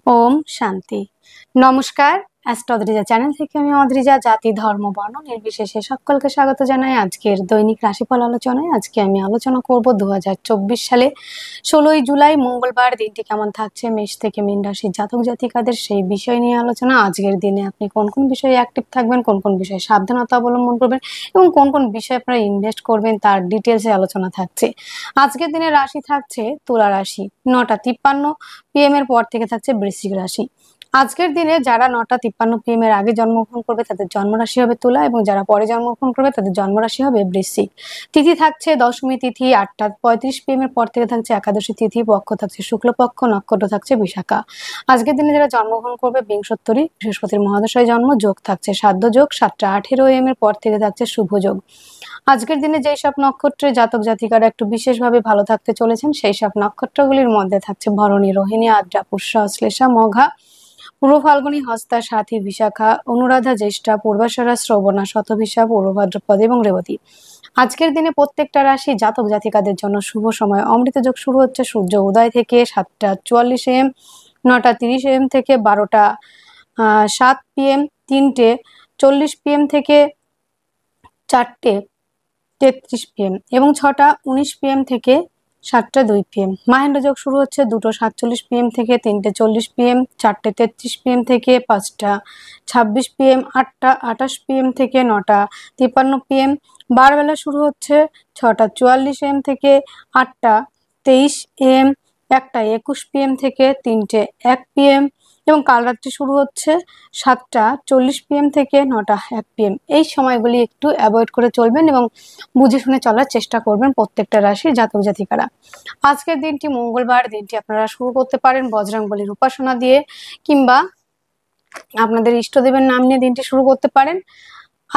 ওম শান্তি। নমস্কার, অ্যাস্ট্রোলজিজা চ্যানেল থেকে আমি অদ্রিজা। জাতি, ধর্ম, বর্ণ নির্বিশেষে সকলকে স্বাগত জানাই আজকের দৈনিক রাশিফল আলোচনায়। আজকে আমি আলোচনা করব 2024 সালে 16ই জুলাই মঙ্গলবার দিনটি কেমন থাকছে মেষ থেকে মীন রাশির জাতক জাতিকাদের, সেই বিষয় নিয়ে আলোচনা। আজকের দিনে আপনি কোন কোন বিষয়ে অ্যাক্টিভ থাকবেন, কোন কোন বিষয়ে সাবধানতা অবলম্বন করবেন এবং কোন কোন বিষয়ে আপনারা ইনভেস্ট করবেন তার ডিটেলসে আলোচনা থাকছে। আজকের দিনে রাশি থাকছে তুলা রাশি, 9টা 53 PM এর পর থেকে থাকছে বৃশ্চিক রাশি। আজকের দিনে যারা 9টা 53 PM এর আগে জন্মগ্রহণ করবে তাদের জন্মরাশি হবে তুলা, এবং যারা পরে জন্মগ্রহণ করবে তাদের জন্মরাশি হবে বৃশ্চিক। তিথি থাকছে দশমী তিথি, 8টা 35 PM এর পর থেকে থাকছে একাদশী তিথি, পক্ষ থাকছে শুক্লপক্ষ, নক্ষত্র থাকছে বিশাখা। আজকের দিনে যারা জন্মগ্রহণ করবে বিংশোত্তরী, বৃহস্পতির মহাদশায় জন্ম, যোগ থাকছে সাধ্য যোগ, 7টা 18 AM এর পর থেকে থাকছে শুভ যোগ। আজকের দিনে যেই সব নক্ষত্রের জাতক জাতিকারা একটু বিশেষভাবে ভালো থাকতে চলেছেন সেই সব নক্ষত্রগুলির মধ্যে থাকছে ভরণী, রোহিণী, আদ্রা, পুষ্যা, শ্লেষা, মঘা, পূর্ব ফাল্গুনী, হস্তা, সাথী, বিশাখা, অনুরাধা, জ্যেষ্ঠা, পূর্বাষাঢ়া, শ্রবণা, শতভিষা, পূর্ব ভাদ্রপদ এবং রেবতী। আজকের দিনে প্রত্যেকটা রাশি জাতক জাতিকাদের জন্য শুভ সময়। অমৃত যোগ শুরু হচ্ছে সূর্য উদয় থেকে 7টা 44 AM, 9টা 30 AM থেকে 12টা 7 PM, 3টে 40 PM থেকে 4টে 33 PM এবং 6টা 19 PM থেকে 7টা 2 PM। মাহেন্দ্র যোগ শুরু হচ্ছে 2টো 47 PM থেকে 3টে 40 PM, 4টে 33 PM থেকে 5টা 26 PM, 8টা 28 PM থেকে 9টা 53 PM। বারবেলা শুরু হচ্ছে 6টা 44 AM থেকে 8টা 23 AM, 1টা 21 PM থেকে 3টে 1 PM এবং কাল রাত্রি শুরু হচ্ছে 7টা 40 PM থেকে 9টা 1 PM। এই সময়গুলি একটু অ্যাভয়েড করে চলবেন এবং বুঝে শুনে চলার চেষ্টা করবেন প্রত্যেকটা রাশির জাতক জাতিকারা। আজকের দিনটি মঙ্গলবার, দিনটি আপনারা শুরু করতে পারেন বজরংবলীর উপাসনা দিয়ে, কিংবা আপনাদের ইষ্টদেবের নাম নিয়ে দিনটি শুরু করতে পারেন।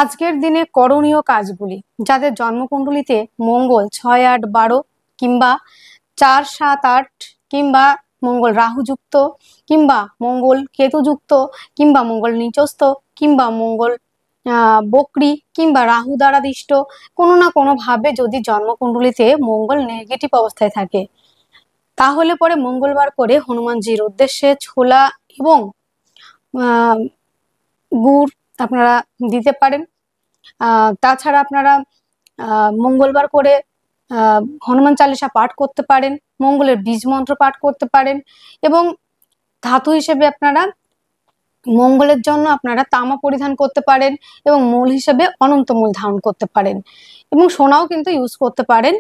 আজকের দিনে করণীয় কাজগুলি, যাদের জন্মকুণ্ডলিতে মঙ্গল 6, 8, 12 কিংবা 4, 7, 8 কিংবা মঙ্গল রাহুযুক্ত কিংবা মঙ্গল কেতুযুক্ত কিংবা মঙ্গল নিচস্থ কিংবা মঙ্গল বক্রী কিংবা রাহু দ্বারা দিষ্ট, কোনো না কোনোভাবে যদি জন্মকুণ্ডলিতে মঙ্গল নেগেটিভ অবস্থায় থাকে তাহলে পরে মঙ্গলবার করে হনুমানজির উদ্দেশ্যে ছোলা এবং গুড় আপনারা দিতে পারেন। তাছাড়া আপনারা মঙ্গলবার করে হনুমান চালিসা পাঠ করতে পারেন, মঙ্গলের বীজ মন্ত্র পাঠ করতে পারেন এবং ধাতু হিসেবে আপনারা মঙ্গলের জন্য আপনারা তামা পরিধান করতে পারেন এবং মূল হিসেবে অনন্ত মূল ধারণ করতে পারেন এবং সোনাও কিন্তু ইউজ করতে পারেন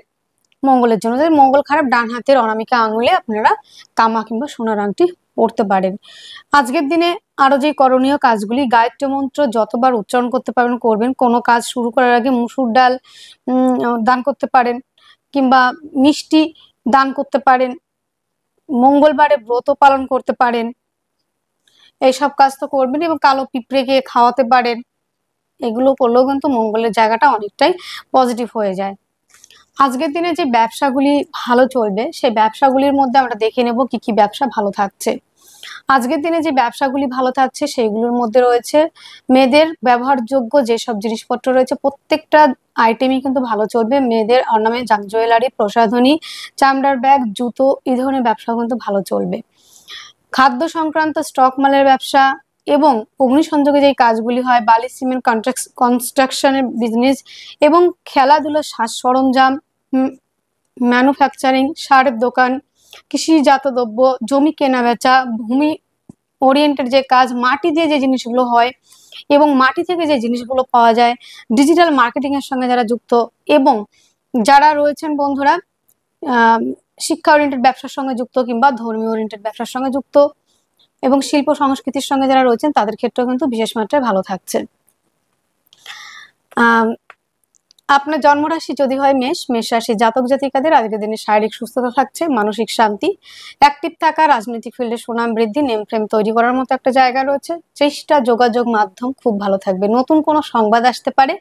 মঙ্গলের জন্য। যদি মঙ্গল খারাপ, ডান হাতের অনামিকা আঙুলে আপনারা তামা কিংবা সোনার আংটি পরতে পারেন। আজকের দিনে আরো যে করণীয় কাজগুলি, গায়ত্রী মন্ত্র যতবার উচ্চারণ করতে পারবেন করবেন। কোনো কাজ শুরু করার আগে মুসুর ডাল দান করতে পারেন কিংবা মিষ্টি দান করতে পারেন, মঙ্গলবারে ব্রত পালন করতে পারেন, এইসব কাজ তো করবেন এবং কালো পিঁপড়েকে খাওয়াতে পারেন। এগুলো করলেও কিন্তু মঙ্গলের জায়গাটা অনেকটাই পজিটিভ হয়ে যায়। আজকের দিনে যে ব্যবসাগুলি ভালো চলবে সেই ব্যবসাগুলির মধ্যে আমরা দেখে নেব কি কি ব্যবসা ভালো থাকছে। আজকের দিনে যে ব্যবসাগুলি ভালো থাকছে সেইগুলোর মধ্যে রয়েছে মেয়েদের ব্যবহারযোগ্য যেসব জিনিসপত্র রয়েছে প্রত্যেকটা আইটেমই কিন্তু ভালো চলবে। মেয়েদের অর্নামেন্ট, জুয়েলারি, প্রসাধনী, চামড়ার ব্যাগ, জুতো, এই ধরনের ব্যবসা কিন্তু ভালো চলবে। খাদ্য সংক্রান্ত স্টক মালের ব্যবসা এবং অগ্নিসংযোগে যে কাজগুলি হয়, বালি, সিমেন্ট, কনস্ট্রাকশনের বিজনেস এবং খেলাধুলার সাজ সরঞ্জাম, ম্যানুফ্যাকচারিং, সারের দোকান, কৃষিজাত দ্রব্য, জমি কেনা বেচা, ভূমি ওরিয়েন্টেড যে কাজ, মাটি দিয়ে যে জিনিসগুলো হয় এবং মাটি থেকে যে জিনিসগুলো পাওয়া যায়, ডিজিটাল মার্কেটিং এর সঙ্গে যারা যুক্ত এবং যারা রয়েছেন বন্ধুরা শিক্ষা ওরিয়েন্টেড ব্যবসার সঙ্গে যুক্ত কিংবা ধর্মীয় ওরিয়েন্টেড ব্যবসার সঙ্গে যুক্ত এবং শিল্প সংস্কৃতির সঙ্গে যারা রয়েছেন তাদের ক্ষেত্রেও কিন্তু বিশেষ মাত্রায় ভালো থাকছে। আপনার জন্মরাশি যদি হয় মেষ, মেষ রাশি জাতক জাতিকাদের আজকের দিনে শারীরিক সুস্থতা থাকছে, মানসিক শান্তি, অ্যাক্টিভ থাকা, রাজনৈতিক ফিল্ডে সুনাম বৃদ্ধি, নেম ফ্রেম তৈরি করার মতো একটা জায়গা রয়েছে। চেষ্টা, যোগাযোগ মাধ্যম খুব ভালো থাকবে। নতুন কোনো সংবাদ আসতে পারে,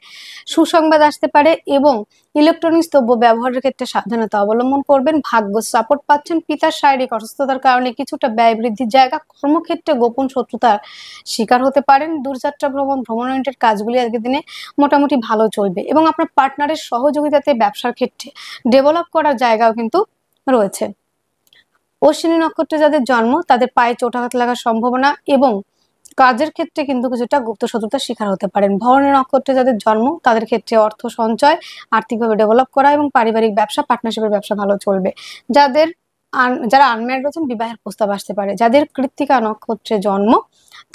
সুসংবাদ আসতে পারে এবং ইলেকট্রনিক্স দ্রব্য ব্যবহারের ক্ষেত্রে সাবধানতা অবলম্বন করবেন। ভাগ্য সাপোর্ট পাচ্ছেন। পিতার শারীরিক অসুস্থতার কারণে কিছুটা ব্যয় বৃদ্ধির জায়গা, কর্মক্ষেত্রে গোপন শত্রুতার শিকার হতে পারেন। দূরযাত্রা ভ্রমণ, ভ্রমণ ওরিয়েন্টেড কাজগুলি আজকের দিনে মোটামুটি ভালো চলবে এবং আপনার পার্টনারের সহযোগিতাতে ব্যবসার ক্ষেত্রে ডেভেলপ করার জায়গাও কিন্তু রয়েছে। অশ্বিনী নক্ষত্রে যাদের জন্ম তাদের পায়ে চোটাঘাত লাগার সম্ভাবনা এবং কাজের ক্ষেত্রে কিন্তু কিছুটা গুপ্ত শত্রুতার শিকার হতে পারেন। ভরণী নক্ষত্রে যাদের জন্ম তাদের ক্ষেত্রে অর্থ সঞ্চয়, আর্থিকভাবে ডেভেলপ করা এবং পারিবারিক ব্যবসা, পার্টনারশিপের ব্যবসা ভালো চলবে। যাদের যারা আনম্যারিড রয়েছেন বিবাহের প্রস্তাব আসতে পারে। যাদের কৃত্তিকা নক্ষত্রে জন্ম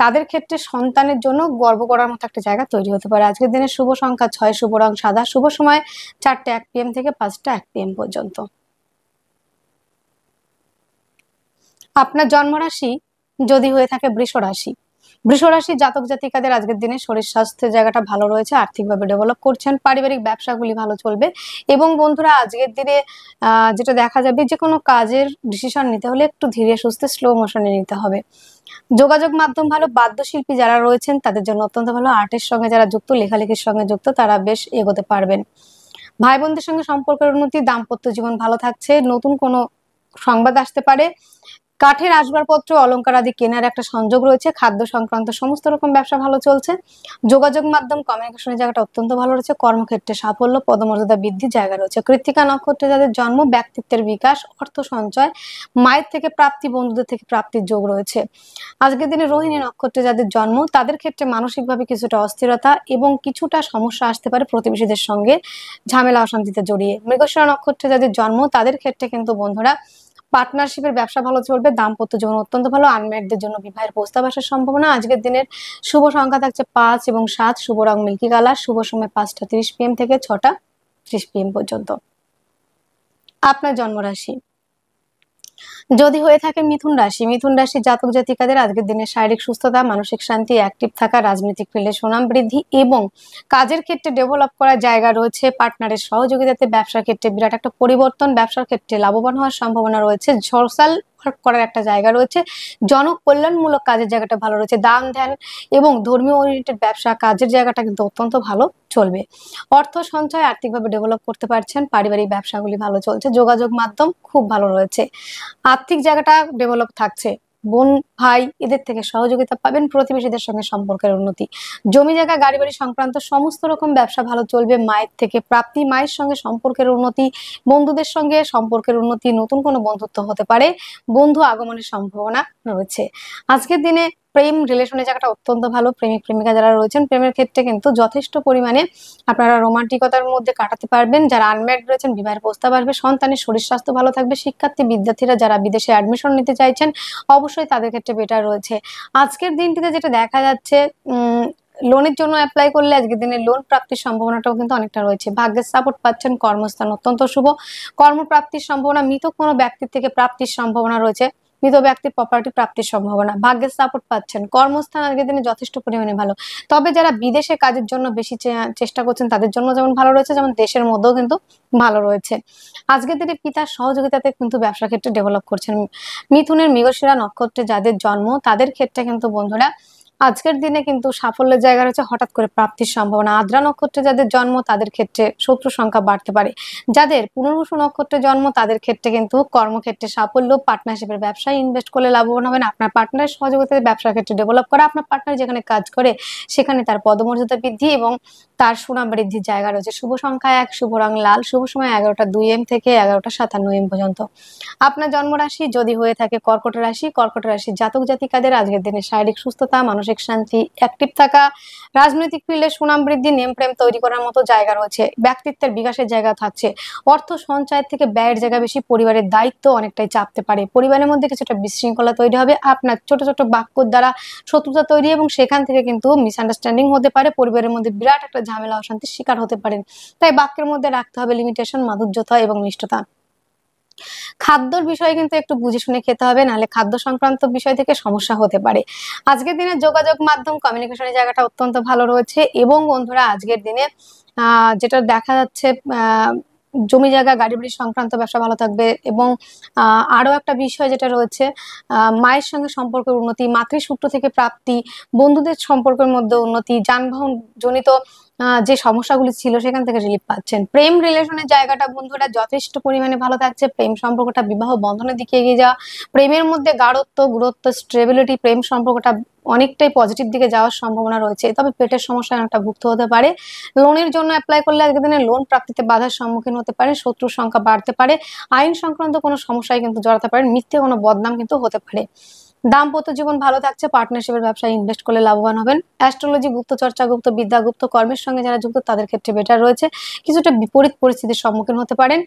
তাদের ক্ষেত্রে সন্তানের জন্য গর্ব করার মতো একটা জায়গা তৈরি হতে পারে। আজকের দিনে শুভ সংখ্যা 6, শুভ রং সাদা, শুভ সময় 4টা 1 PM থেকে 5টা 1 PM পর্যন্ত। আপনার জন্মরাশি যদি হয়ে থাকে বৃষ রাশি, বৃষ রাশি জাতক জাতিকাদের আজকের দিনে শরীর স্বাস্থ্যের জায়গাটা ভালো রয়েছে, আর্থিকভাবে ডেভেলপ করছেন, পারিবারিক ব্যবসাগুলি ভালো চলবে এবং বন্ধুরা আজকের দিনে যেটা দেখা যাবে যে কোনো কাজের ডিসিশন নিতে হলে একটু ধীরে সুস্থে স্লো মোশনে নিতে হবে। যোগাযোগ মাধ্যম ভালো, বাদ্যশিল্পী যারা রয়েছেন তাদের জন্য অত্যন্ত ভালো, আর্টের সঙ্গে যারা যুক্ত, লেখালেখির সঙ্গে যুক্ত তারা বেশ এগোতে পারবেন। ভাই বোনদের সঙ্গে সম্পর্কের উন্নতি, দাম্পত্য জীবন ভালো থাকছে, নতুন কোনো সংবাদ আসতে পারে, কাঠের আসবাবপত্র অলংকার আদি কেনার একটা সংযোগ রয়েছে, খাদ্য সংক্রান্ত সমস্ত রকম ব্যবসা ভালো চলছে, যোগাযোগ মাধ্যম কমিউনিকেশনের জায়গাটা অত্যন্ত ভালো রয়েছে, কর্মক্ষেত্রে সাফল্য, পদমর্যাদা বৃদ্ধির জায়গা রয়েছে। কৃত্তিকা নক্ষত্রে যাদের জন্ম ব্যক্তিত্বের বিকাশ, অর্থ সঞ্চয়, মায়ের থেকে প্রাপ্তি, বন্ধুদের থেকে প্রাপ্তির যোগ রয়েছে। আজকের দিনে রোহিণী নক্ষত্রে যাদের জন্ম তাদের ক্ষেত্রে মানসিকভাবে কিছুটা অস্থিরতা এবং কিছুটা সমস্যা আসতে পারে প্রতিবেশীদের সঙ্গে ঝামেলা অশান্তিতে জড়িয়ে। মৃগশিরা নক্ষত্রে যাদের জন্ম তাদের ক্ষেত্রে কিন্তু বন্ধুরা পার্টনারশিপের ব্যবসা ভালো চলবে, দাম্পত্য জীবন অত্যন্ত ভালো, আনম্যারিডদের জন্য বিবাহের প্রস্তাব আসার সম্ভাবনা। আজকের দিনের শুভ সংখ্যা থাকছে 5 এবং 7, শুভ রং মিল্কি কালার, শুভ সময় 5টা 30 PM থেকে 6টা 30 PM পর্যন্ত। আপনার জন্মরাশি যদি হয়ে থাকে মিথুন রাশি, মিথুন রাশি জাতক জাতিকাদের আজকের দিনে শারীরিক সুস্থতা, মানসিক শান্তি, অ্যাক্টিভ থাকা, রাজনৈতিক ফিল্ডে সুনাম বৃদ্ধি এবং কাজের ক্ষেত্রে ডেভেলপ করার জায়গা রয়েছে, পার্টনারের সহযোগিতাতে ব্যবসার ক্ষেত্রে বিরাট একটা পরিবর্তন, ব্যবসার ক্ষেত্রে লাভবান হওয়ার সম্ভাবনা রয়েছে, সোশ্যাল ওয়ার্ক করার একটা জায়গা রয়েছে, জনকল্যাণমূলক কাজের জায়গাটা ভালো রয়েছে, দান ধ্যান এবং ধর্মীয় ওরিয়েন্টেড ব্যবসা কাজের জায়গাটা কিন্তু অত্যন্ত ভালো চলবে। অর্থ সঞ্চয়, আর্থিকভাবে ডেভেলপ করতে পারছেন, পারিবারিক ব্যবসাগুলি ভালো চলছে, যোগাযোগ মাধ্যম খুব ভালো রয়েছে, আর্থিক জায়গাটা ডেভেলপ থাকছে, বোন ভাই এদের থেকে সহযোগিতা পাবেন, প্রতিবেশীদের সঙ্গে সম্পর্কের উন্নতি, জমি জায়গা গাড়ি বাড়ি সংক্রান্ত সমস্ত রকম ব্যবসা ভালো চলবে, মায়ের থেকে প্রাপ্তি, মায়ের সঙ্গে সম্পর্কের উন্নতি, বন্ধুদের সঙ্গে সম্পর্কের উন্নতি, নতুন কোনো বন্ধুত্ব হতে পারে, বন্ধু আগমনের সম্ভাবনা রয়েছে। আজকের দিনে প্রেম রিলেশনের জায়গাটা অত্যন্ত ভালো, প্রেমিক প্রেমিকা যারা রয়েছেন প্রেমের ক্ষেত্রে কিন্তু যথেষ্ট পরিমাণে আপনারা রোমান্টিকতার মধ্যে কাটাতে পারবেন, যারা আনম্যারিড রয়েছেন বিবাহের প্রস্তাব আসবে, সন্তানের শরীর স্বাস্থ্য ভালো থাকবে, শিক্ষার্থী বিদ্যার্থীরা যারা বিদেশে অ্যাডমিশন নিতে চাইছেন অবশ্যই তাদের ক্ষেত্রে বেটার রয়েছে। আজকের দিনটিতে যেটা দেখা যাচ্ছে লোনের জন্য অ্যাপ্লাই করলে আজকের দিনে লোন প্রাপ্তির সম্ভাবনাটাও কিন্তু অনেকটা রয়েছে, ভাগ্যের সাপোর্ট পাচ্ছেন, কর্মস্থান অত্যন্ত শুভ, কর্মপ্রাপ্তির সম্ভাবনা, মৃত কোনো ব্যক্তির থেকে প্রাপ্তির সম্ভাবনা রয়েছে, মৃত ব্যক্তির প্রপার্টি প্রাপ্তির সম্ভাবনা, ভাগ্যের সাপোর্ট পাচ্ছেন, কর্মস্থান আজকের দিনে যথেষ্ট পরিমাণে ভালো। তবে যারা বিদেশে কাজের জন্য বেশি চেষ্টা করছেন তাদের জন্য যেমন ভালো রয়েছে, যেমন দেশের মধ্যেও কিন্তু ভালো রয়েছে। আজকের দিনে পিতার সহযোগিতাতে কিন্তু ব্যবসা ক্ষেত্রে ডেভেলপ করছেন। মিথুনের মৃগশিরা নক্ষত্রে যাদের জন্ম তাদের ক্ষেত্রে কিন্তু বন্ধুরা আজকের দিনে কিন্তু সাফল্যের জায়গা রয়েছে, হঠাৎ করে প্রাপ্তির সম্ভাবনা। আদ্রা নক্ষত্রে যাদের জন্ম তাদের ক্ষেত্রে শত্রু সংখ্যা বাড়তে পারে, যাদের পুনর্বসু নক্ষত্রে জন্ম তাদের ক্ষেত্রে কিন্তু কর্মক্ষেত্রে সাফল্য, পার্টনারশিপের ব্যবসায় ইনভেস্ট করলে লাভবান হবেন, আপনার পার্টনারের সহযোগিতায় ব্যবসার ক্ষেত্রে ডেভেলপ করা, আপনার পার্টনার যেখানে কাজ করে সেখানে তার পদমর্যাদা বৃদ্ধি এবং তার সুনাম বৃদ্ধির জায়গা রয়েছে। শুভ সংখ্যা 1, শুভ রং লাল, শুভ সময় 11টা 2 AM থেকে 11টা 57 AM পর্যন্ত। আপনার জন্মরাশি যদি হয়ে থাকে কর্কট রাশি, কর্কট রাশি জাতক জাতিকাদের আজকের দিনে শারীরিক সুস্থতা, মানসিক শান্তি, অ্যাক্টিভ থাকা, রাজনৈতিক ফিল্ডে সুনাম বৃদ্ধি, নেম প্রেম তৈরি করার মতো জায়গা রয়েছে, ব্যক্তিত্বের বিকাশের জায়গা থাকছে, অর্থ সঞ্চয়ের থেকে ব্যয়ের জায়গা বেশি, পরিবারের দায়িত্ব অনেকটাই চাপতে পারে, পরিবারের মধ্যে কিছুটা বিশৃঙ্খলা তৈরি হবে, আপনার ছোট ছোট বাক্যর দ্বারা শত্রুতা তৈরি এবং সেখান থেকে কিন্তু মিসআন্ডারস্ট্যান্ডিং হতে পারে, পরিবারের মধ্যে বিরাট একটা ঝামেলা অশান্তির শিকার হতে পারেন। তাই বাক্যের মধ্যে রাখতে হবে লিমিটেশন, মাধুর্যতা এবং মিষ্টতা। খাদ্যর বিষয়ে কিন্তু একটু বুঝে শুনে খেতে হবে, নাহলে খাদ্য সংক্রান্ত বিষয় থেকে সমস্যা হতে পারে। আজকের দিনে যোগাযোগ মাধ্যম কমিউনিকেশনের জায়গাটা অত্যন্ত ভালো রয়েছে এবং বন্ধুরা আজকের দিনে যেটা দেখা যাচ্ছে জমি জায়গা গাড়ি বাড়ি সংক্রান্ত ব্যবসা ভালো থাকবে এবং আরো একটা বিষয় যেটা রয়েছে মায়ের সঙ্গে সম্পর্কের উন্নতি, মাতৃসূত্র থেকে প্রাপ্তি, বন্ধুদের সম্পর্কের মধ্যে উন্নতি, যানবাহন জনিত যে সমস্যাগুলি ছিল সেখান থেকে রিলিফ পাচ্ছেন। প্রেম রিলেশনের জায়গাটা বন্ধুরা যথেষ্ট পরিমাণে ভালো থাকছে, প্রেম সম্পর্কটা বিবাহ বন্ধনের দিকে এগিয়ে যাওয়া, প্রেমের মধ্যে গাঢ়ত্ব, গুরুত্ব, স্টেবিলিটি, প্রেম সম্পর্কটা অনেকটাই পজিটিভ দিকে যাওয়ার সম্ভাবনা রয়েছে, তবে পেটের সমস্যায় অনেকটা ভুগতে হতে পারে। লোনের জন্য অ্যাপ্লাই করলে আজকের দিনে লোন প্রাপ্তিতে বাধার সম্মুখীন হতে পারে, শত্রুর সংখ্যা বাড়তে পারে, আইন সংক্রান্ত কোনো সমস্যায় কিন্তু জড়াতে পারেন, মিথ্যে কোনো বদনাম কিন্তু হতে পারে। দাম্পত্য জীবন ভালো থাকছে, পার্টনারশিপের ব্যবসায় ইনভেস্ট করলে লাভবান হবেন। অ্যাস্ট্রোলজি, গুপ্ত চর্চা, গুপ্ত বিদ্যা, গুপ্ত কর্মের সঙ্গে যারা যুক্ত তাদের ক্ষেত্রে বেটার রয়েছে, কিছুটা বিপরীত পরিস্থিতির সম্মুখীন হতে পারেন।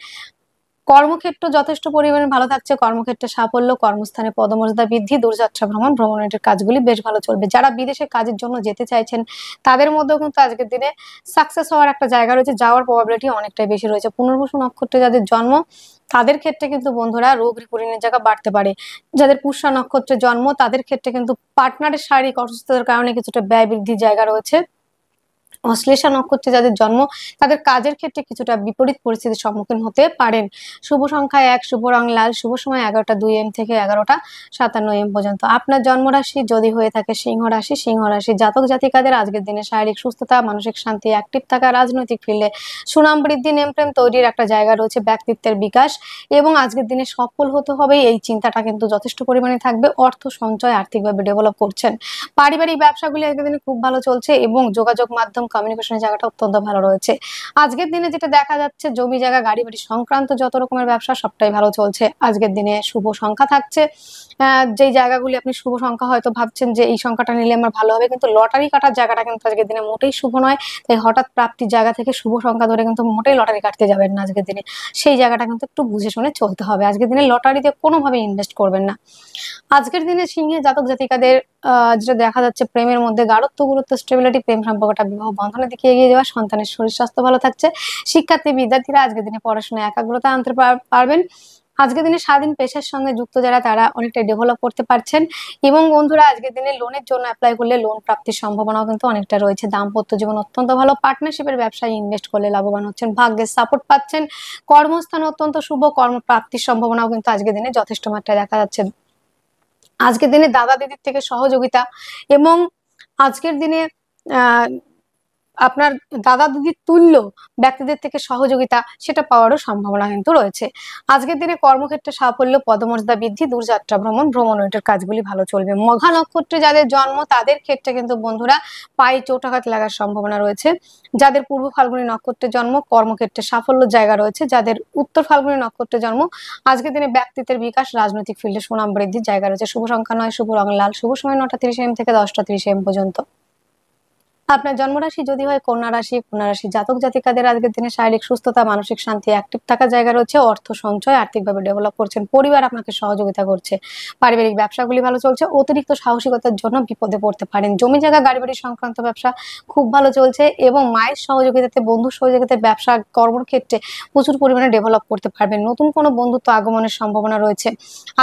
কর্মক্ষেত্র যথেষ্ট পরিমাণে ভালো থাকছে, কর্মক্ষেত্রে সাফল্য, কর্মস্থানে পদমর্যাদা বৃদ্ধি, দূরযাত্রা ভ্রমণের কাজগুলি বেশ ভালো চলবে। যারা বিদেশে কাজের জন্য যেতে চাইছেন তাদের মধ্যেও কিন্তু আজকের দিনে সাকসেস হওয়ার একটা জায়গা রয়েছে, যাওয়ার প্রবাবিলিটি অনেকটাই বেশি রয়েছে। পুনর্বসু নক্ষত্রে যাদের জন্ম তাদের ক্ষেত্রে কিন্তু বন্ধুরা রোগ রিপুরিনের জায়গা বাড়তে পারে। যাদের পুষ্যা নক্ষত্রে জন্ম তাদের ক্ষেত্রে কিন্তু পার্টনারের শারীরিক অসুস্থতার কারণে কিছুটা ব্যয় বৃদ্ধির জায়গা রয়েছে। অশ্লেষা নক্ষত্রে যাদের জন্ম তাদের কাজের ক্ষেত্রে কিছুটা বিপরীত পরিস্থিতির সম্মুখীন হতে পারেন। শুভ সংখ্যা 1, শুভ রং লাল, শুভ সময় 11টা 2 AM থেকে 11টা 57 AM পর্যন্ত। আপনার জন্মরাশি যদি হয়ে থাকে সিংহ রাশি, সিংহ রাশি জাতক জাতিকাদের আজকের দিনে শারীরিক সুস্থতা, মানসিক শান্তি, অ্যাক্টিভ থাকা, রাজনৈতিক ফিল্ডে সুনাম বৃদ্ধি, নেম প্রেম তৈরির একটা জায়গা রয়েছে, ব্যক্তিত্বের বিকাশ এবং আজকের দিনে সফল হতে হবে এই চিন্তাটা কিন্তু যথেষ্ট পরিমাণে থাকবে। অর্থ সঞ্চয়, আর্থিকভাবে ডেভেলপ করছেন। পারিবারিক ব্যবসাগুলি আজকের দিনে খুব ভালো চলছে এবং যোগাযোগ মাধ্যম কমিউনিকেশনের জায়গাটা অত্যন্ত ভালো রয়েছে। আজকের দিনে যেটা দেখা যাচ্ছে জমি জায়গা গাড়ি বাড়ি সংক্রান্ত যত রকমের ব্যবসা সবটাই ভালো চলছে। আজকের দিনে শুভ সংখ্যা থাকছে, যেই জায়গাগুলি আপনি শুভ সংখ্যা হয়তো ভাবছেন যে এই সংখ্যাটা নিলে আমার ভালো হবে, কিন্তু লটারি কাটার জায়গাটা কিন্তু আজকের দিনে মোটেই শুভ নয়। তাই হঠাৎ প্রাপ্তির জায়গা থেকে শুভ সংখ্যা ধরে কিন্তু মোটেই লটারি কাটতে যাবেন না আজকের দিনে, সেই জায়গাটা কিন্তু একটু বুঝে শুনে চলতে হবে। আজকের দিনে লটারিতে কোনোভাবে ইনভেস্ট করবেন না। আজকের দিনে সিংহে জাতক জাতিকাদের যেটা দেখা যাচ্ছে প্রেমের মধ্যে গাঢ়ত্ব, গুরুত্ব, স্টেবিলিটি, প্রেম সম্পর্কটা বিবাহ বন্ধনের দিকে এগিয়ে যাওয়া, সন্তানের শরীর স্বাস্থ্য ভালো থাকছে। শিক্ষার্থী বিদ্যার্থীরা আজকের দিনে পড়াশোনায় একাগ্রতা আনতে পারবেন। আজকের দিনে স্বাধীন পেশার সঙ্গে যুক্ত যারা তারা অনেকটাই ডেভেলপ করতে পারছেন এবং বন্ধুরা আজকের দিনে লোনের জন্য অ্যাপ্লাই করলে লোন প্রাপ্তির সম্ভাবনাও কিন্তু অনেকটা রয়েছে। দাম্পত্য জীবন অত্যন্ত ভালো, পার্টনারশিপের ব্যবসায় ইনভেস্ট করলে লাভবান হচ্ছেন, ভাগ্যের সাপোর্ট পাচ্ছেন, কর্মস্থান অত্যন্ত শুভ, কর্মপ্রাপ্তির সম্ভাবনাও কিন্তু আজকের দিনে যথেষ্ট মাত্রায় দেখা যাচ্ছে। আজকের দিনে দাদা দিদির থেকে সহযোগিতা এবং আজকের দিনে আহ আপনার দাদা দিদির তুল্য ব্যক্তিদের থেকে সহযোগিতা সেটা পাওয়ারও সম্ভাবনা কিন্তু রয়েছে। আজকের দিনে কর্মক্ষেত্রে সাফল্য, পদমর্যাদা বৃদ্ধি, দূরযাত্রা ভ্রমণের কাজগুলি ভালো চলবে। মঘা নক্ষত্রে যাদের জন্ম তাদের ক্ষেত্রে কিন্তু বন্ধুরা পায়ে চোটাঘাত লাগার সম্ভাবনা রয়েছে। যাদের পূর্ব ফাল্গুনী নক্ষত্রে জন্ম কর্মক্ষেত্রে সাফল্যের জায়গা রয়েছে। যাদের উত্তর ফাল্গুনী নক্ষত্রে জন্ম আজকের দিনে ব্যক্তিত্বের বিকাশ, রাজনৈতিক ফিল্ডে সুনাম বৃদ্ধির জায়গা রয়েছে। শুভ সংখ্যা 9, শুভ রং লাল, শুভ সময় 9টা 30 AM থেকে 10টা 30 AM পর্যন্ত। আপনার জন্মরাশি যদি হয় কন্যা রাশি, কন্যা রাশি জাতক জাতিকাদের আজকের দিনে শারীরিক সুস্থতা, মানসিক শান্তি, অ্যাক্টিভ থাকার জায়গা রয়েছে, অর্থ সঞ্চয়, আর্থিকভাবে ডেভেলপ করছেন, পরিবার আপনাকে সহযোগিতা করছে, পারিবারিক ব্যবসাগুলি ভালো চলছে। অতিরিক্ত সাহসিকতার জন্য বিপদে পড়তে পারেন। জমি জায়গা গাড়ি বাড়ি সংক্রান্ত ব্যবসা খুব ভালো চলছে এবং মায়ের সহযোগিতাতে, বন্ধুর সহযোগিতায় ব্যবসা কর্মক্ষেত্রে প্রচুর পরিমাণে ডেভেলপ করতে পারবেন। নতুন কোনো বন্ধুত্ব আগমনের সম্ভাবনা রয়েছে।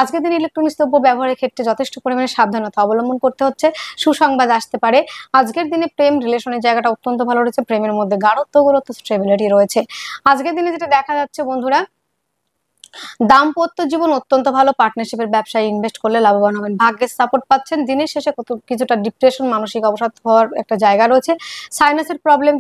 আজকের দিন ইলেকট্রনিক্স দ্রব্য ব্যবহারের ক্ষেত্রে যথেষ্ট পরিমাণে সাবধানতা অবলম্বন করতে হচ্ছে। সুসংবাদ আসতে পারে। আজকের দিনে প্রেম রিলেশনের জায়গাটা অত্যন্ত ভালো রয়েছে, প্রেমের মধ্যে গাঢ়ত্ব, গুরুত্ব, স্টেবিলিটি রয়েছে। আজকের দিনে যেটা দেখা যাচ্ছে বন্ধুরা দাম্পত্য জীবন অত্যন্ত ভালো, পার্টনারশিপের ব্যবসায় ইনভেস্ট করলে লাভবান হবেন, ভাগ্যের সাপোর্ট পাচ্ছেন। দিনের শেষে কিছুটা ডিপ্রেশন, মানসিক অবসাদ হওয়ার একটা জায়গা রয়েছে। সাইনাসের প্রবলেম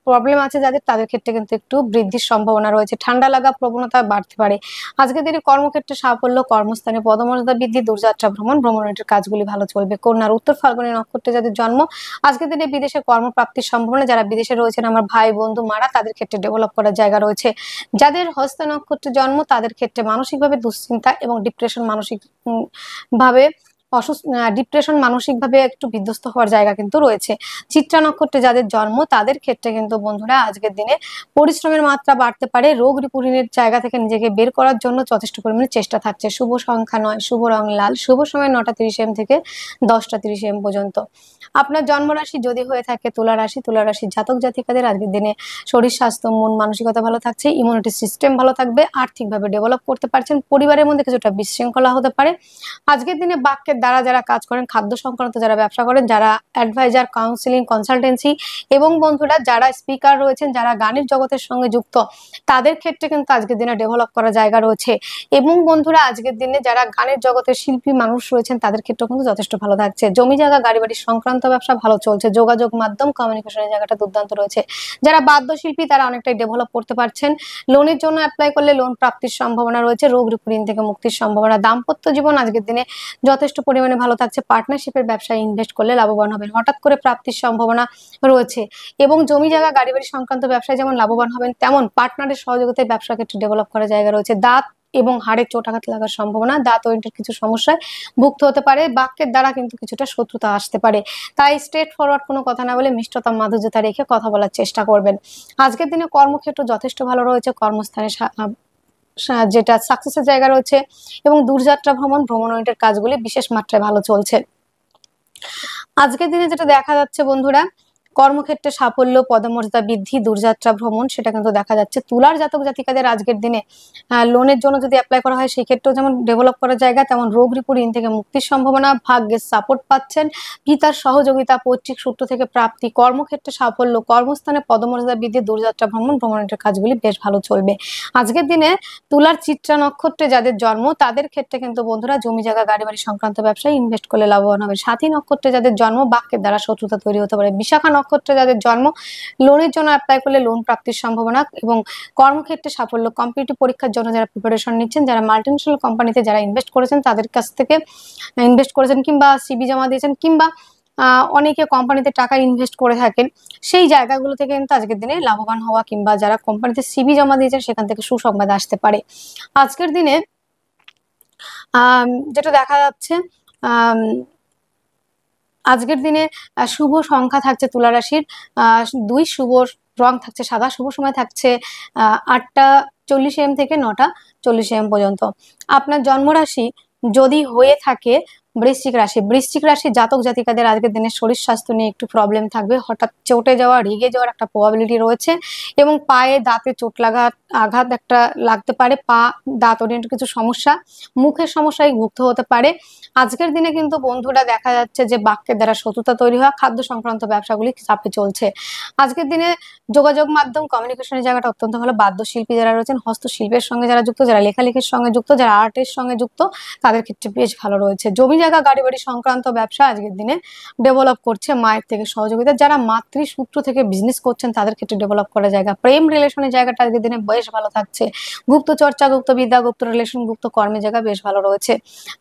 প্রবলেম আছে যাদের তাদের ক্ষেত্রে কিন্তু একটু বৃদ্ধির সম্ভাবনা রয়েছে। ঠান্ডা লাগা প্রবণতা বাড়তে পারে। আজকের দিনে কর্মক্ষেত্রে সাফল্য, কর্মস্থানে পদমর্যাদা বৃদ্ধি, দূরযাত্রা ভ্রমণের কাজগুলি ভালো চলবে। কন্যার উত্তর ফাল্গুনী নক্ষত্রে যাদের জন্ম আজকের দিনে বিদেশে কর্মপ্রাপ্তির সম্ভাবনা, যারা বিদেশে রয়েছেন আমার ভাই বন্ধু মারা তাদের ক্ষেত্রে ডেভেলপ করার জায়গা রয়েছে। যাদের হস্ত নক্ষত্রে জন্ম তাদের ক্ষেত্রে মানসিকভাবে দুশ্চিন্তা এবং ডিপ্রেশন, মানসিক ভাবে ডিপ্রেশন, মানসিকভাবে একটু বিধ্বস্ত হওয়ার জায়গা কিন্তু রয়েছে। চিত্রা নক্ষত্রে যাদের জন্ম তাদের ক্ষেত্রে কিন্তু বন্ধুরা আজকের দিনে পরিশ্রমের মাত্রা বাড়তে পারে। রোগ রিপুরিনের জায়গা থেকে নিজেকে বের করার জন্য যথেষ্ট পরিমাণে চেষ্টা থাকছে। শুভ সংখ্যা 9, শুভ রং লাল, শুভ সময় 9টা 30 AM থেকে 10টা 30 AM পর্যন্ত। আপনার জন্মরাশি যদি হয়ে থাকে তুলা রাশি, তুলা রাশি জাতক জাতিকাদের আজকের দিনে শরীর স্বাস্থ্য, মন মানসিকতা ভালো থাকছে, ইমিউনিটি সিস্টেম ভালো থাকবে, আর্থিকভাবে ডেভেলপ করতে পারছেন, পরিবারের মধ্যে কিছুটা বিশৃঙ্খলা হতে পারে। আজকের দিনে বাক্যের দ্বারা যারা কাজ করেন, খাদ্য সংক্রান্ত যারা ব্যবসা করেন, যারা অ্যাডভাইজার, কাউন্সিলিং, কনসালটেন্সি এবং বন্ধুরা যারা স্পিকার রয়েছেন, যারা গানের জগতের সঙ্গে যুক্ত তাদের ক্ষেত্রে কিন্তু আজকের দিনে ডেভেলপ করার জায়গা রয়েছে এবং বন্ধুরা আজকের দিনে যারা গানের জগতের শিল্পী মানুষ রয়েছেন তাদের ক্ষেত্রেও কিন্তু যথেষ্ট ভালো থাকছে। জমি জায়গা গাড়ি বাড়ি সংক্রান্ত ব্যবসা ভালো চলছে। যোগাযোগ মাধ্যম কমিউনিকেশনের জায়গাটা দুর্দান্ত রয়েছে। যারা বাদ্যশিল্পী তারা অনেকটাই ডেভেলপ করতে পারছেন। লোনের জন্য অ্যাপ্লাই করলে লোন প্রাপ্তির সম্ভাবনা রয়েছে। রোগ ঋণ থেকে মুক্তির সম্ভাবনা। দাম্পত্য জীবন আজকের দিনে যথেষ্ট পরিমাণে ভালো থাকছে। পার্টনারশিপের ব্যবসায় ইনভেস্ট করলে লাভবান হবেন, হঠাৎ করে প্রাপ্তির সম্ভাবনা রয়েছে। এবং জমি জায়গা গাড়ি বাড়ি সংক্রান্ত ব্যবসায় যেমন লাভবান হবেন, তেমন পার্টনারের সহযোগিতায় ব্যবসা ক্ষেত্রে ডেভেলপ করার জায়গা রয়েছে। দাঁত এবং হাড়ের চোটাঘাত লাগার সম্ভাবনা, দাঁত ওরিয়েন্টেড কিছু সমস্যায় ভুগতে হতে পারে, বাক্যের দ্বারা কিন্তু কিছুটা শত্রুতা আসতে পারে। তাই স্ট্রেট ফরওয়ার্ড কোনো কথা না বলে মিষ্টতা মাধুর্যতা রেখে কথা বলার চেষ্টা করবেন। আজকের দিনে কর্মক্ষেত্র যথেষ্ট ভালো রয়েছে, কর্মস্থানে যেটা সাকসেসের জায়গা রয়েছে, এবং দূরযাত্রা ভ্রমণ ওরিয়েন্টেড কাজগুলি বিশেষ মাত্রায় ভালো চলছে। আজকের দিনে যেটা দেখা যাচ্ছে বন্ধুরা, কর্মক্ষেত্রে সাফল্য, পদমর্যাদা বৃদ্ধি, দূরযাত্রা ভ্রমণ সেটা কিন্তু দেখা যাচ্ছে। তুলার জাতক জাতিকাদের আজকের দিনে লোনের জন্য যদি অ্যাপ্লাই করা হয় সেই ক্ষেত্রেও যেমন ডেভেলপ করার জায়গা, তেমন রোগ ঋণ থেকে মুক্তির সম্ভাবনা, ভাগ্যের সাপোর্ট পাচ্ছেন, পিতার সহযোগিতা, পৈতৃক সূত্র থেকে প্রাপ্তি, কর্মক্ষেত্রে সাফল্য, কর্মস্থানে পদমর্যাদা বৃদ্ধি, দূরযাত্রা ভ্রমণের কাজগুলি বেশ ভালো চলবে। আজকের দিনে তুলার চিত্রা নক্ষত্রে যাদের জন্ম তাদের ক্ষেত্রে কিন্তু বন্ধুরা জমি জায়গা গাড়ি বাড়ি সংক্রান্ত ব্যবসায় ইনভেস্ট করলে লাভবান হবে। সাথী নক্ষত্রে যাদের জন্ম বাক্যের দ্বারা শত্রুতা তৈরি হতে পারে। বিশাখা নক্ষত্রে যাদের জন্ম লোনের জন্য অ্যাপ্লাই করলে লোন প্রাপ্তির সম্ভাবনা, এবং কর্মক্ষেত্রে সাফল্য, কম্পিটিটিভ পরীক্ষার জন্য যারা প্রিপারেশন নিচ্ছেন, যারা মাল্টিন্যাশনাল কোম্পানিতে যারা ইনভেস্ট করেছেন তাদের কাছ থেকে ইনভেস্ট করেছেন, কিংবা সিবি জমা দিয়েছেন, কিংবা অনেকে কোম্পানিতে টাকা ইনভেস্ট করে থাকেন, সেই জায়গাগুলো থেকে কিন্তু আজকের দিনে লাভবান হওয়া, কিংবা যারা কোম্পানিতে সিবি জমা দিয়েছেন সেখান থেকে সুসংবাদ আসতে পারে। আজকের দিনে যেটা দেখা যাচ্ছে, আজকের দিনে শুভ সংখ্যা থাকছে তুলা রাশির 2, শুভ রং থাকছে সাদা, শুভ সময় থাকছে 8টা 40 AM থেকে 9টা 40 AM পর্যন্ত। আপনার জন্মরাশি যদি হয়ে থাকে বৃশ্চিক রাশি জাতক জাতিকাদের আজকের দিনে শরীর স্বাস্থ্য নিয়ে একটু প্রবলেম থাকবে, হঠাৎ চোটে যাওয়া, রেগে যাওয়ার একটা প্রবাবিলিটি রয়েছে, এবং পায়ে দাঁতে চোট আঘাত একটা লাগতে পারে, দাঁত ওরিয়েন্টেড কিছু সমস্যা, মুখের সমস্যায় ভুগতে হতে পারে। আজকের দিনে কিন্তু বন্ধুরা দেখা যাচ্ছে যে বাক্যের দ্বারা শত্রুতা তৈরি হওয়া, খাদ্য সংক্রান্ত ব্যবসাগুলি চাপে চলছে। আজকের দিনে যোগাযোগ মাধ্যম কমিউনিকেশনের জায়গাটা অত্যন্ত ভালো। বাদ্যশিল্পী যারা রয়েছেন, হস্তশিল্পের সঙ্গে যারা যুক্ত, যারা লেখালেখির সঙ্গে যুক্ত, যারা আর্টের সঙ্গে যুক্ত, তাদের ক্ষেত্রে বেশ ভালো রয়েছে। জমি জায়গা গাড়ি বাড়ি সংক্রান্ত ব্যবসা আজকের দিনে ডেভেলপ করছে, মায়ের থেকে সহযোগিতা, যারা মাতৃসূত্র থেকে বিজনেস করছেন তাদের ক্ষেত্রে ডেভেলপ করার জায়গা। প্রেম রিলেশনের জায়গাটা আজকের দিনে বেশ ভালো থাকছে। গুপ্ত চর্চা, গুপ্ত বিদ্যা, গুপ্ত রিলেশন, গুপ্ত কর্মের জায়গা বেশ ভালো রয়েছে।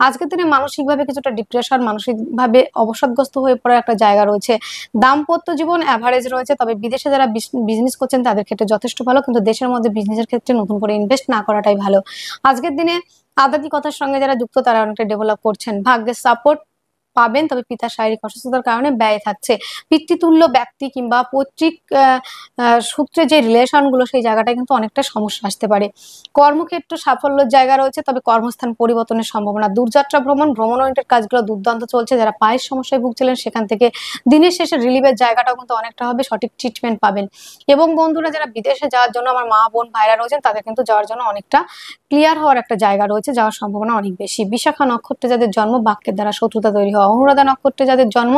আজকের দিনে মানসিকভাবে কিছুটা ডিপ্রেশন, মানসিকভাবে অবসাদগ্রস্ত হয়ে পড়ার একটা জায়গা রয়েছে। দাম্পত্য জীবন অ্যাভারেজ রয়েছে, তবে বিদেশে যারা বিজনেস করছেন তাদের ক্ষেত্রে যথেষ্ট ভালো, কিন্তু দেশের মধ্যে বিজনেসের ক্ষেত্রে নতুন করে ইনভেস্ট না করাটাই ভালো। আজকের দিনে আধ্যাত্মিকতার সঙ্গে যারা যুক্ত তারা অনেকটা ডেভেলপ করছেন। ভাগ্যের সাপোর্ট পাবেন, তবে পিতার শারীরিক অসুস্থতার কারণে ব্যয় থাকছে। পিতৃতুল্য ব্যক্তি কিংবা পৈতৃক সূত্রে যে রিলেশনগুলো সেই জায়গাটায় কিন্তু অনেকটা সমস্যা আসতে পারে। কর্মক্ষেত্র সাফল্যের জায়গা রয়েছে, তবে কর্মস্থান পরিবর্তনের সম্ভাবনা। দূরযাত্রা ভ্রমণ ওরিয়েন্টেড কাজগুলো দুর্দান্ত চলছে। যারা পায়ের সমস্যায় ভুগছিলেন সেখান থেকে দিনের শেষে রিলিভের জায়গাটাও কিন্তু অনেকটা হবে, সঠিক ট্রিটমেন্ট পাবেন। এবং বন্ধুরা যারা বিদেশে যাওয়ার জন্য আমার মা বোন ভাইরা রয়েছেন তাদের কিন্তু যাওয়ার জন্য অনেকটা ক্লিয়ার হওয়ার একটা জায়গা রয়েছে, যাওয়ার সম্ভাবনা অনেক বেশি। বিশাখা নক্ষত্রে যাদের জন্ম বাক্যের দ্বারা শত্রুতা তৈরি হওয়া। অনুরাধা নক্ষত্রে যাদের জন্ম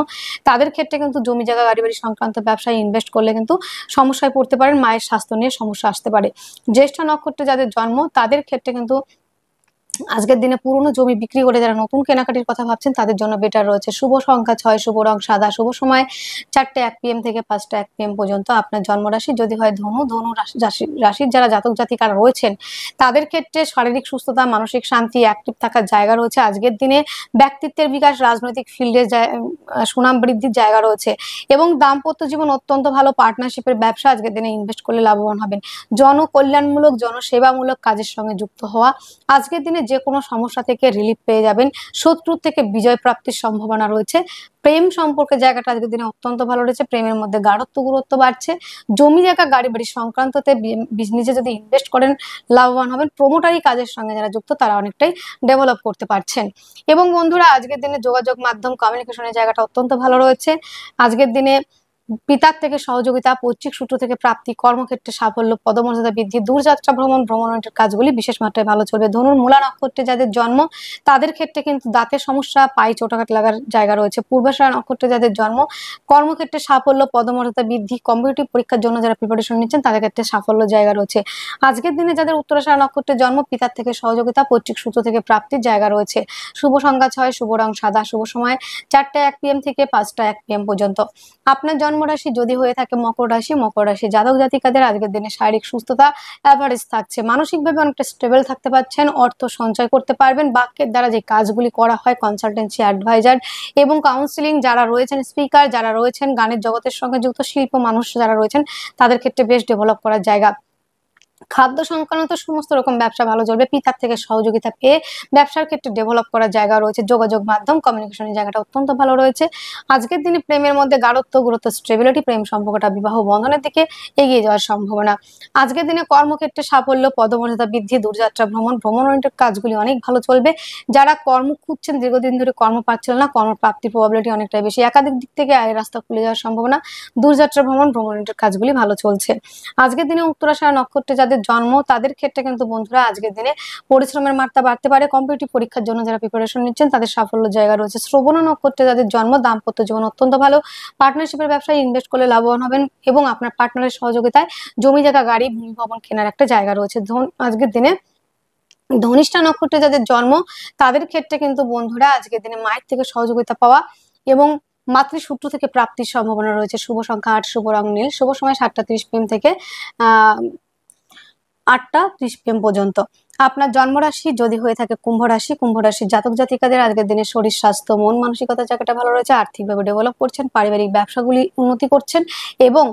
তাদের ক্ষেত্রে কিন্তু জমি জায়গা গাড়ি বাড়ি সংক্রান্ত ব্যবসায় ইনভেস্ট করলে কিন্তু সমস্যায় পড়তে পারেন, মায়ের স্বাস্থ্য নিয়ে সমস্যা আসতে পারে। জ্যেষ্ঠা নক্ষত্রে যাদের জন্ম তাদের ক্ষেত্রে কিন্তু আজকের দিনে পুরনো জমি বিক্রি করে যারা নতুন কেনাকাটির কথা ভাবছেন তাদের জন্য বেটার রয়েছে। শুভ সংখ্যা 6, শুভ রং সাদা, শুভ সময় 4টা 1 PM থেকে 5টা 1 PM পর্যন্ত। আপনার জন্মরাশি যদি হয় ধনু রাশির যারা জাতক জাতিকারা রয়েছেন তাদের ক্ষেত্রে শারীরিক সুস্থতা, মানসিক শান্তি, অ্যাক্টিভ থাকার জায়গা রয়েছে। আজকের দিনে ব্যক্তিত্বের বিকাশ, রাজনৈতিক ফিল্ডে সুনাম বৃদ্ধির জায়গা রয়েছে, এবং দাম্পত্য জীবন অত্যন্ত ভালো। পার্টনারশিপের ব্যবসা আজকের দিনে ইনভেস্ট করলে লাভবান হবেন। জনকল্যাণমূলক, জনসেবামূলক কাজের সঙ্গে যুক্ত হওয়া, আজকের দিনে যে কোনো সমস্যা থেকে রিলিফ পেয়ে যাবেন। শত্রুর থেকে বিজয় প্রাপ্তির সম্ভাবনা রয়েছে। প্রেম সম্পর্কের জায়গাটা আজকের দিনে অত্যন্ত ভালো রয়েছে, প্রেমের মধ্যে গাঢ়ত্ব গুরুত্ব বাড়ছে। জমি জায়গা গাড়ি বাড়ি সংক্রান্ততে বিজনেসে যদি ইনভেস্ট করেন লাভবান হবেন। প্রমোটারি কাজের সঙ্গে যারা যুক্ত তারা অনেকটাই ডেভেলপ করতে পারছেন। এবং বন্ধুরা আজকের দিনে যোগাযোগ মাধ্যম কমিউনিকেশনের জায়গাটা অত্যন্ত ভালো রয়েছে। আজকের দিনে পিতার থেকে সহযোগিতা, পৈতৃক সূত্র থেকে প্রাপ্তি, কর্মক্ষেত্রে সাফল্য, পদমর্যাদা বৃদ্ধি, দূরযাত্রা ভ্রমণের কাজগুলি বিশেষ মাত্রায় ভালো চলবে। ধনুর মূলা নক্ষত্রে যাদের জন্ম তাদের ক্ষেত্রে কিন্তু দাঁতের সমস্যা, পায়ে চোটাঘাত লাগার জায়গা রয়েছে। পূর্বাষাঢ়া নক্ষত্রে যাদের জন্ম কর্মক্ষেত্রে সাফল্য, পদমর্যাদা বৃদ্ধি, কম্পিটিটিভ পরীক্ষার জন্য যারা প্রিপারেশন নিচ্ছেন তাদের ক্ষেত্রে সাফল্য জায়গা রয়েছে। আজকের দিনে যাদের উত্তরাষাঢ়া নক্ষত্রে জন্ম পিতার থেকে সহযোগিতা, পৈতৃক সূত্র থেকে প্রাপ্তির জায়গা রয়েছে। শুভ সংখ্যা 6, শুভ রং সাদা, শুভ সময় 4টা 1 PM থেকে 5টা 1 PM পর্যন্ত। আপনার জন্ম জন্মরাশি যদি হয়ে থাকে মকর রাশি, মকর রাশি জাতক জাতিকাদের আজকের দিনে শারীরিক সুস্থতা অ্যাভারেজ থাকছে, মানসিকভাবে অনেকটা স্টেবল থাকতে পারছেন, অর্থ সঞ্চয় করতে পারবেন, বাক্যের দ্বারা যে কাজগুলি করা হয় কনসালটেন্সি, অ্যাডভাইজার এবং কাউন্সিলিং, যারা রয়েছেন স্পিকার, যারা রয়েছেন গানের জগতের সঙ্গে যুক্ত শিল্প মানুষ যারা রয়েছেন তাদের ক্ষেত্রে বেশ ডেভেলপ করার জায়গা। খাদ্য সংক্রান্ত সমস্ত রকম ব্যবসা ভালো চলবে, পিতার থেকে সহযোগিতা পেয়ে ব্যবসার ক্ষেত্রে ডেভেলপ করার জায়গা রয়েছে, যোগাযোগ মাধ্যম কমিউনিকেশনের জায়গাটা অত্যন্ত ভালো রয়েছে। আজকের দিনে প্রেমের মধ্যে গাঢ়ত্ব, গুরুত্ব, স্টেবিলিটি, প্রেম সম্পর্কটা বিবাহ বন্ধনের দিকে এগিয়ে যাওয়ার সম্ভাবনা। আজকের দিনে কর্মক্ষেত্রে সাফল্য, পদমর্যাদা বৃদ্ধি, দূরযাত্রা ভ্রমণ, ভ্রমণের কাজগুলি অনেক ভালো চলবে। যারা কর্ম খুঁজছেন, দীর্ঘদিন ধরে কর্ম পাচ্ছিলেন না, কর্মপ্রাপ্তির প্রবাবিলিটি অনেকটাই বেশি, একাধিক দিক থেকে আয়ের রাস্তা খুলে যাওয়ার সম্ভাবনা। দূরযাত্রা ভ্রমণ, ভ্রমণের কাজগুলি ভালো চলছে। আজকের দিনে উত্তরাষাঢ়া নক্ষত্রে যাদের জন্ম তাদের ক্ষেত্রে কিন্তু বন্ধুরা আজকের দিনে পরিশ্রমের মাত্রা বাড়তে পারে, কম্পিটিটিভ পরীক্ষার জন্য যারা প্রিপারেশন নিচ্ছেন তাদের সাফল্য জায়গা রয়েছে। শ্রবণা নক্ষত্রে যাদের জন্ম দাম্পত্য জীবন অত্যন্ত ভালো, পার্টনারশিপের ব্যবসায় ইনভেস্ট করলে লাভবান হবেন এবং আপনার পার্টনারের সহযোগিতায় জমি জায়গা গাড়ি ভূমি ভবন কেনার একটা জায়গা রয়েছে। আজকের দিনে ধনিষ্ঠা নক্ষত্রে যাদের জন্ম তাদের ক্ষেত্রে কিন্তু বন্ধুরা আজকের দিনে মায়ের থেকে সহযোগিতা পাওয়া এবং মাতৃসূত্র থেকে প্রাপ্তির সম্ভাবনা রয়েছে। শুভ সংখ্যা ৮, শুভ রং নীল, শুভ সময় ৭টা ৩০ PM থেকে ৮টা ৩০ PM পর্যন্ত। আপনার জন্মরাশি যদি হয়ে থাকে কুম্ভ রাশি, কুম্ভ রাশির জাতক জাতিকাদের আজকের দিনে শরীর স্বাস্থ্য মন মানসিকতার জায়গাটা ভালো রয়েছে, আর্থিকভাবে ডেভেলপ করছেন, পারিবারিক ব্যবসাগুলি উন্নতি করছেন এবং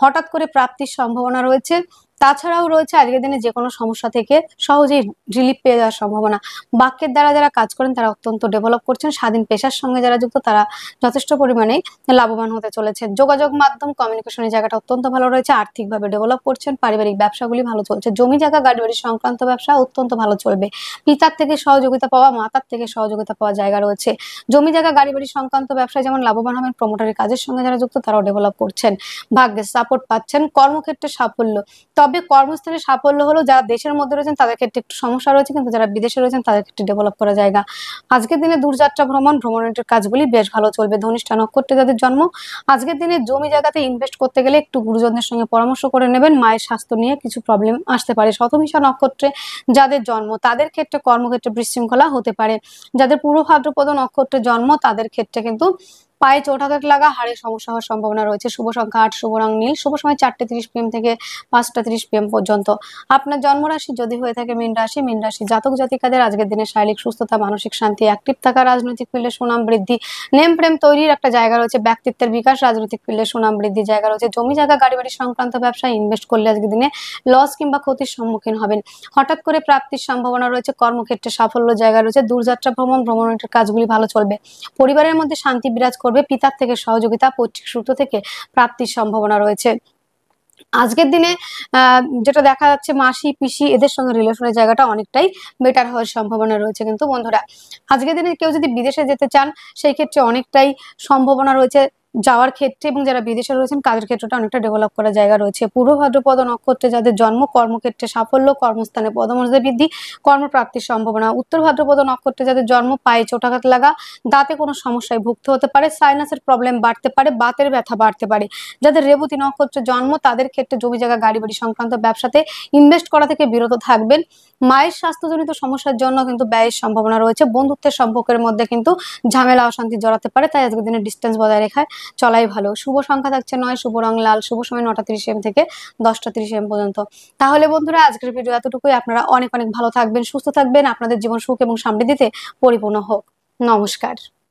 হঠাৎ করে প্রাপ্তির সম্ভাবনা রয়েছে। তাছাড়াও রয়েছে আজকের দিনে যে কোনো সমস্যা থেকে সহজেই রিলিফ পেয়ে যাওয়ার সম্ভাবনা। বাক্যের দ্বারা যারা কাজ করেন তারা অত্যন্ত ডেভেলপ করছেন, স্বাধীন পেশার সঙ্গে যারা যুক্ত তারা যথেষ্ট পরিমাণে লাভবান হতে চলেছেন। যোগাযোগ মাধ্যম কমিউনিকেশনের জায়গাটা অত্যন্ত ভালো রয়েছে, আর্থিকভাবে ডেভেলপ করছেন, পারিবারিক ব্যবসাগুলি ভালো চলছে, জমি জায়গা গাড়ি বাড়ি সংক্রান্ত ব্যবসা অত্যন্ত ভালো চলবে। পিতার থেকে সহযোগিতা পাওয়া, মাতার থেকে সহযোগিতা পাওয়া জায়গা রয়েছে। জমি জায়গা গাড়ি বাড়ি সংক্রান্ত ব্যবসায় যেমন লাভবান হবেন, প্রমোটারি কাজের সঙ্গে যারা যুক্ত তারাও ডেভেলপ করছেন, ভাগ্যের সাপোর্ট পাচ্ছেন, কর্মক্ষেত্রে সাফল্য। তবে কর্মস্থলে সাফল্য হলো যারা দেশের মধ্যে রয়েছেন তাদের ক্ষেত্রে একটু সমস্যা রয়েছে, কিন্তু যারা বিদেশে রয়েছেন তাদের ক্ষেত্রে ডেভেলপ করা জায়গা। আজকের দিনে দূরযাত্রা ভ্রমণ ভ্রমণের কাজগুলি বেশ ভালো চলবে। ধনিষ্ঠা নক্ষত্রে যাদের জন্ম আজকের দিনে জমি জায়গাতে ইনভেস্ট করতে গেলে একটু গুরুজনদের সঙ্গে পরামর্শ করে নেবেন, মায়ের স্বাস্থ্য নিয়ে কিছু প্রবলেম আসতে পারে। শতভিষা নক্ষত্রে যাদের জন্ম তাদের ক্ষেত্রে কর্মক্ষেত্রে বিশৃঙ্খলা হতে পারে। যাদের পূর্ব ভাদ্রপদ নক্ষত্রে জন্ম তাদের ক্ষেত্রে কিন্তু পায়ে চোটাঘাত লাগা, হাড়ের সমস্যা হওয়ার সম্ভাবনা রয়েছে। শুভ সংখ্যা ৮, শুভ রং নীল, শুভ সময় ৪টা ৩০ PM থেকে ৫টা ৩০ PM পর্যন্ত। আপনার জন্মরাশি যদি হয়ে থাকে মীন রাশি, মীন রাশি জাতক জাতিকাদের আজকের দিনে শারীরিক সুস্থতা, মানসিক শান্তি, অ্যাক্টিভ থাকা, রাজনৈতিক ফিল্ডে সুনাম বৃদ্ধি, নেম প্রেম তৈরির একটা জায়গা রয়েছে, ব্যক্তিত্বের বিকাশ, রাজনৈতিক ফিল্ডে সুনাম বৃদ্ধি জায়গা রয়েছে। জমি জায়গা গাড়ি বাড়ি সংক্রান্ত ব্যবসায় ইনভেস্ট করলে আজকের দিনে লস কিংবা ক্ষতির সম্মুখীন হবেন। হঠাৎ করে প্রাপ্তির সম্ভাবনা রয়েছে, কর্মক্ষেত্রে সাফল্য জায়গা রয়েছে, দূরযাত্রা ভ্রমণ ভ্রমণের কাজগুলি ভালো চলবে। পরিবারের মধ্যে শান্তি বিরাজ করবে, পিতার থেকে সহযোগিতা, পৈতৃক সূত্র থেকে প্রাপ্তির সম্ভাবনা রয়েছে। আজকের দিনে যেটা দেখা যাচ্ছে মাসি পিসি এদের সঙ্গে রিলেশনের জায়গাটা অনেকটাই বেটার হওয়ার সম্ভাবনা রয়েছে। কিন্তু বন্ধুরা আজকের দিনে কেউ যদি বিদেশে যেতে চান সেই ক্ষেত্রে অনেকটাই সম্ভাবনা রয়েছে যাওয়ার ক্ষেত্রে, এবং যারা বিদেশে রয়েছেন কাজের ক্ষেত্রটা অনেকটা ডেভেলপ করার জায়গা রয়েছে। পূর্ব ভাদ্রপদ নক্ষত্রে যাদের জন্ম কর্মক্ষেত্রে সাফল্য, কর্মস্থানে পদমর্যাদা বৃদ্ধি, কর্মপ্রাপ্তির সম্ভাবনা। উত্তর ভাদ্রপদ নক্ষত্রে যাদের জন্ম পায়ে চোটাঘাত লাগা, দাঁতে কোনো সমস্যায় ভুগতে হতে পারে, সাইনাসের প্রবলেম বাড়তে পারে, বাতের ব্যথা বাড়তে পারে। যাদের রেবতী নক্ষত্রে জন্ম তাদের ক্ষেত্রে জমি জায়গা গাড়ি বাড়ি সংক্রান্ত ব্যবসাতে ইনভেস্ট করা থেকে বিরত থাকবেন। মায়ের স্বাস্থ্যজনিত সমস্যার জন্য কিন্তু ব্যয়ের সম্ভাবনা রয়েছে। বন্ধুত্বের সম্পর্কের মধ্যে কিন্তু ঝামেলা অশান্তি জড়াতে পারে, তাই আজকের দিনে ডিস্টেন্স বজায় রেখে চলাই ভালো। শুভ সংখ্যা থাকছে ৯, শুভ রং লাল, শুভ সময় ৯টা ৩০ AM থেকে ১০টা ৩০ AM পর্যন্ত। তাহলে বন্ধুরা আজকের ভিডিও এতটুকুই। আপনারা অনেক অনেক ভালো থাকবেন, সুস্থ থাকবেন, আপনাদের জীবন সুখ এবং সমৃদ্ধিতে পরিপূর্ণ হোক। নমস্কার।